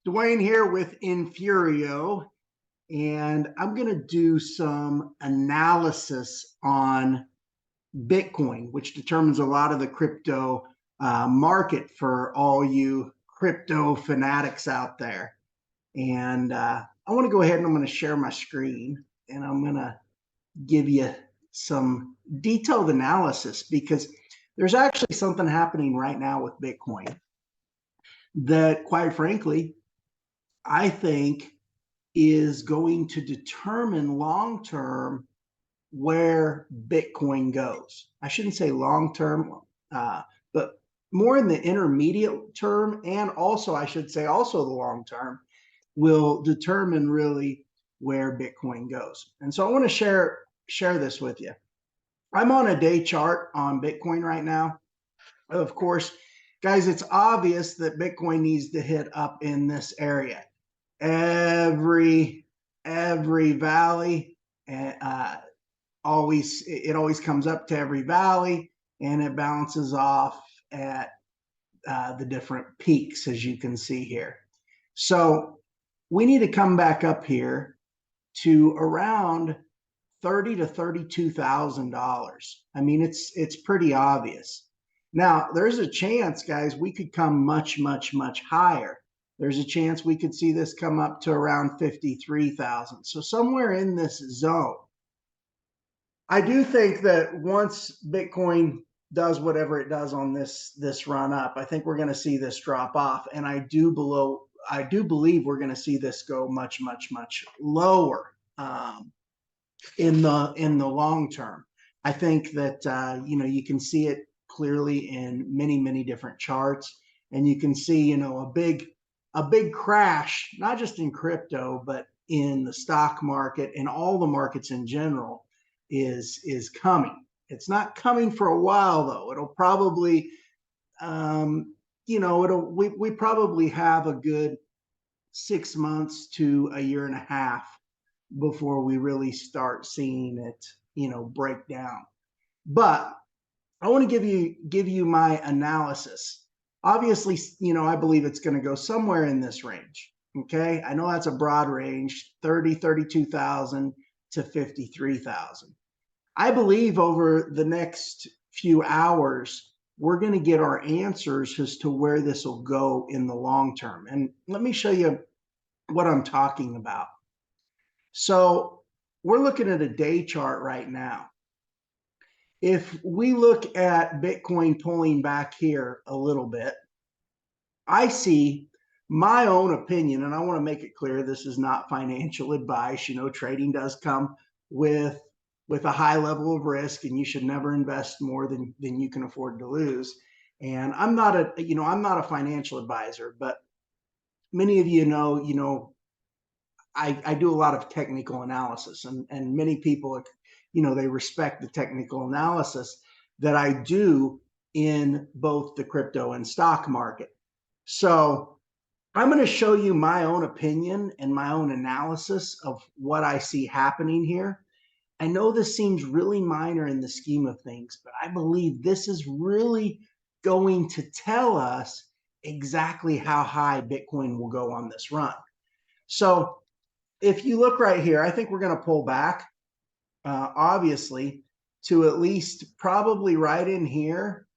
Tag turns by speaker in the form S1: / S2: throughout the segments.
S1: Dwayne here with Enfurio, and I'm going to do some analysis on Bitcoin, which determines a lot of the crypto market for all you crypto fanatics out there. And I want to go ahead and I'm going to share my screen and I'm going to give you some detailed analysis because there's actually something happening right now with Bitcoin that, quite frankly, I think is going to determine long term where Bitcoin goes. I shouldn't say long term, but more in the intermediate term, and also I should say also the long term will determine really where Bitcoin goes. And so I want to share this with you. I'm on a day chart on Bitcoin right now. Of course, guys, it's obvious that Bitcoin needs to hit up in this area. Every valley, always comes up to every valley, and it bounces off at the different peaks, as you can see here. So we need to come back up here to around $30,000 to $32,000. I mean, it's pretty obvious. Now, there's a chance, guys, we could come much higher. There's a chance we could see this come up to around 53,000. So somewhere in this zone. I do think that once Bitcoin does whatever it does on this run up, I think we're going to see this drop off, and I do believe we're going to see this go much lower in the long term. I think that you can see it clearly in many different charts, and you can see a big crash, not just in crypto but in the stock market and all the markets in general is coming. It's not coming for a while though. It'll probably we probably have a good 6 months to a year and a half before we really start seeing it, break down. But I want to give you my analysis. Obviously, I believe it's going to go somewhere in this range. Okay. I know that's a broad range, 32,000 to 53,000. I believe over the next few hours, we're going to get our answers as to where this will go in the long term. And let me show you what I'm talking about. So we're looking at a day chart right now. If we look at Bitcoin pulling back here a little bit, I see my own opinion, and I want to make it clear this is not financial advice. Trading does come with a high level of risk, and you should never invest more than you can afford to lose. And I'm not a financial advisor, but many of I do a lot of technical analysis, and many people, they respect the technical analysis that I do in both the crypto and stock market. So I'm going to show you my own opinion and my own analysis of what I see happening here. I know this seems really minor in the scheme of things, but I believe this is really going to tell us exactly how high Bitcoin will go on this run. So if you look right here, I think we're going to pull back, obviously, to at least probably right in here.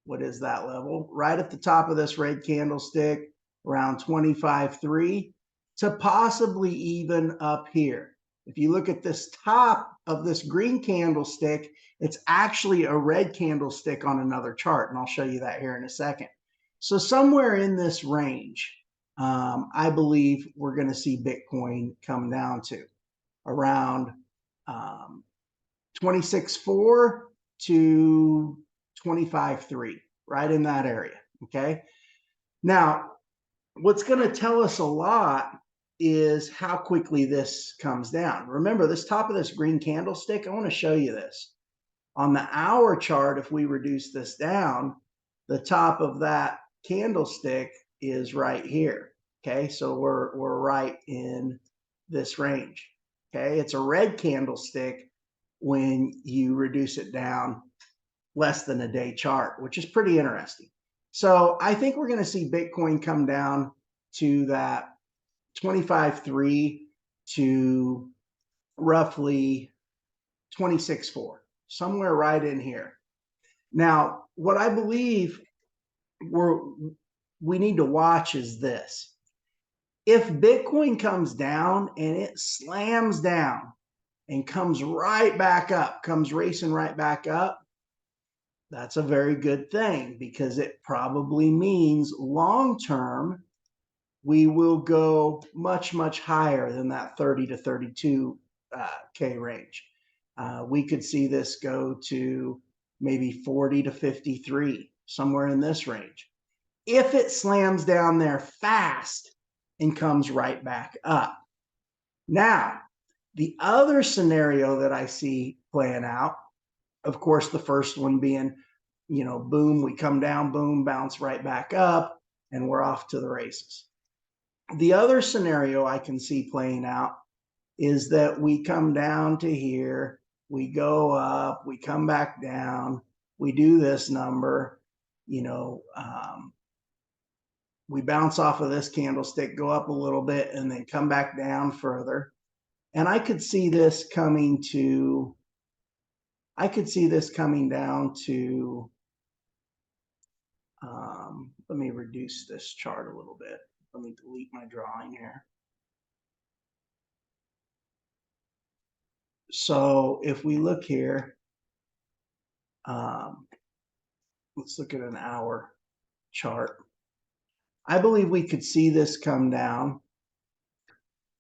S1: What is that level? Right at the top of this red candlestick, around 25.3, to possibly even up here. If you look at this top of this green candlestick, it's actually a red candlestick on another chart, and I'll show you that here in a second. So somewhere in this range, I believe we're going to see Bitcoin come down to around 26.4 to 25.3, right in that area. Okay. Now, what's going to tell us a lot is how quickly this comes down. Remember, this top of this green candlestick, I want to show you this. On the hour chart, if we reduce this down, the top of that candlestick is right here. Okay, so we're right in this range. Okay, it's a red candlestick when you reduce it down less than a day chart, which is pretty interesting. So I think we're going to see Bitcoin come down to that 25.3 to roughly 26.4, somewhere right in here. Now, what I believe we need to watch is this. If Bitcoin comes down and it slams down and comes right back up, comes racing right back up, that's a very good thing, because it probably means long term we will go much, much higher than that 30 to 32 K range. We could see this go to maybe 40 to 53, somewhere in this range, if it slams down there fast and comes right back up. Now, the other scenario that I see playing out, of course, the first one being, boom, we come down, boom, bounce right back up, and we're off to the races. The other scenario I can see playing out is that we come down to here, we go up, we come back down, we do this number, we bounce off of this candlestick, go up a little bit, and then come back down further. And I could see this coming down to, let me reduce this chart a little bit. Let me delete my drawing here. So if we look here, let's look at an hour chart. I believe we could see this come down.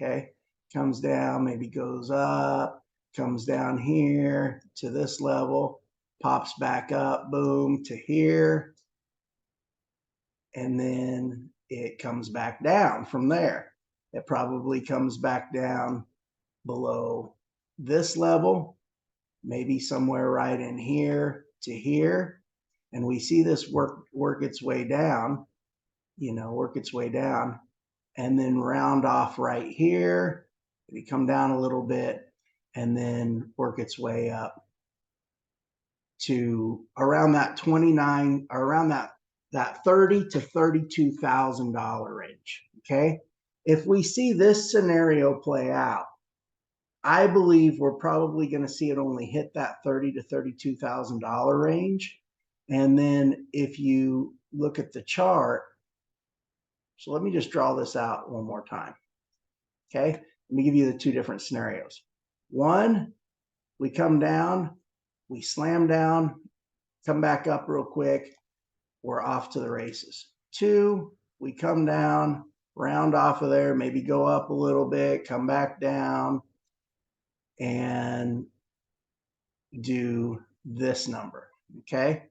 S1: Okay, comes down, maybe goes up, comes down here to this level, pops back up, boom, to here, and then it comes back down from there. It probably comes back down below this level, maybe somewhere right in here to here, and we see this work its way down, work its way down, and then round off right here, maybe come down a little bit, and then work its way up to around that 29, or around that $30,000 to $32,000 range. Okay, if we see this scenario play out, I believe we're probably going to see it only hit that $30,000 to $32,000 range. And then if you look at the chart, so let me just draw this out one more time. Okay, let me give you the two different scenarios. One, we come down, we slam down, come back up real quick, we're off to the races. Two, we come down, round off of there, maybe go up a little bit, come back down, and do this number. Okay,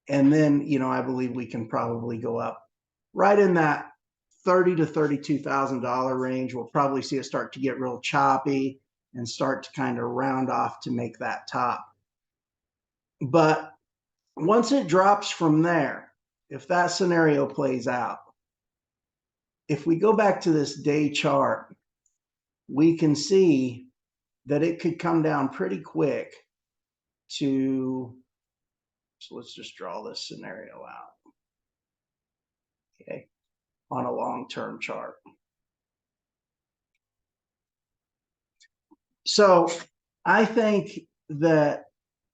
S1: and then I believe we can probably go up right in that $30,000 to $32,000 range. We'll probably see it start to get real choppy and start to kind of round off to make that top. But once it drops from there, if that scenario plays out, if we go back to this day chart, we can see that it could come down pretty quick to, so let's just draw this scenario out. Okay, on a long-term chart. So I think that,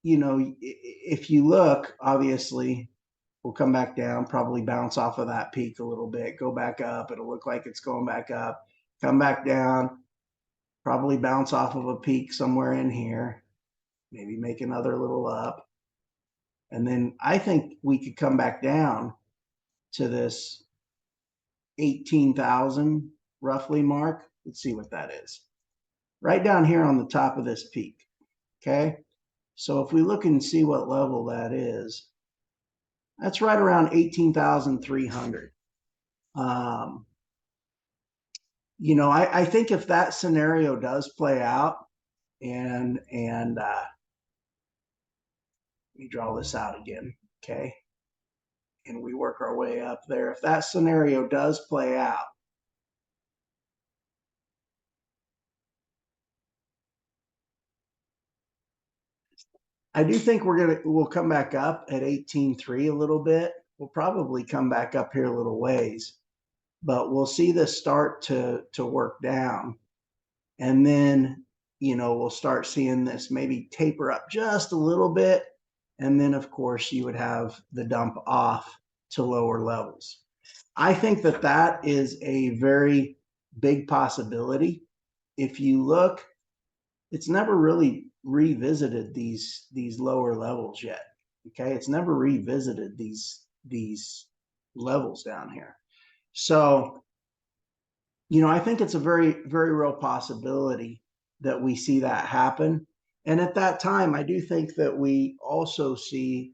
S1: if you look, obviously, we'll come back down, probably bounce off of that peak a little bit, go back up. It'll look like it's going back up, come back down, probably bounce off of a peak somewhere in here, maybe make another little up. And then I think we could come back down to this 18,000 roughly mark. Let's see what that is. Right down here on the top of this peak. Okay, so if we look and see what level that is, that's right around 18,300. I think if that scenario does play out, and let me draw this out again, okay, and we work our way up there. If that scenario does play out, I do think we'll come back up at 18.3 a little bit. We'll probably come back up here a little ways. but we'll see this start to work down. And then, we'll start seeing this maybe taper up just a little bit. And then, of course, you would have the dump off to lower levels. I think that that is a very big possibility. If you look, it's never really revisited these lower levels yet. Okay, it's never revisited these levels down here. So, I think it's a very, very real possibility that we see that happen. And at that time, I do think that we also see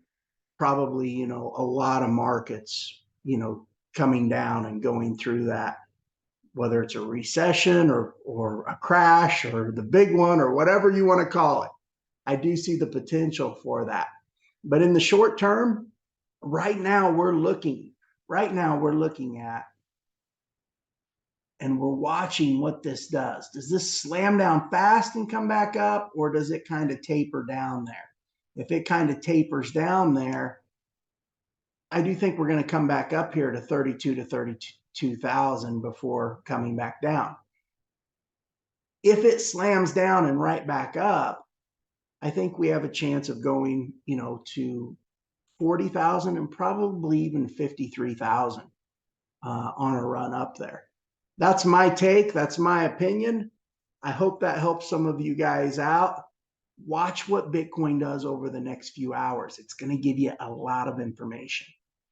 S1: probably, a lot of markets, coming down and going through that, whether it's a recession or a crash or the big one or whatever you want to call it. I do see the potential for that. But in the short term, right now we're looking at and we're watching what this does. Does this slam down fast and come back up, or does it kind of taper down there? If it kind of tapers down there, I do think we're going to come back up here to 32 to 32,000 before coming back down. If it slams down and right back up, I think we have a chance of going, to 40,000 and probably even 53,000 on a run up there. That's my take. That's my opinion. I hope that helps some of you guys out. Watch what Bitcoin does over the next few hours. It's going to give you a lot of information.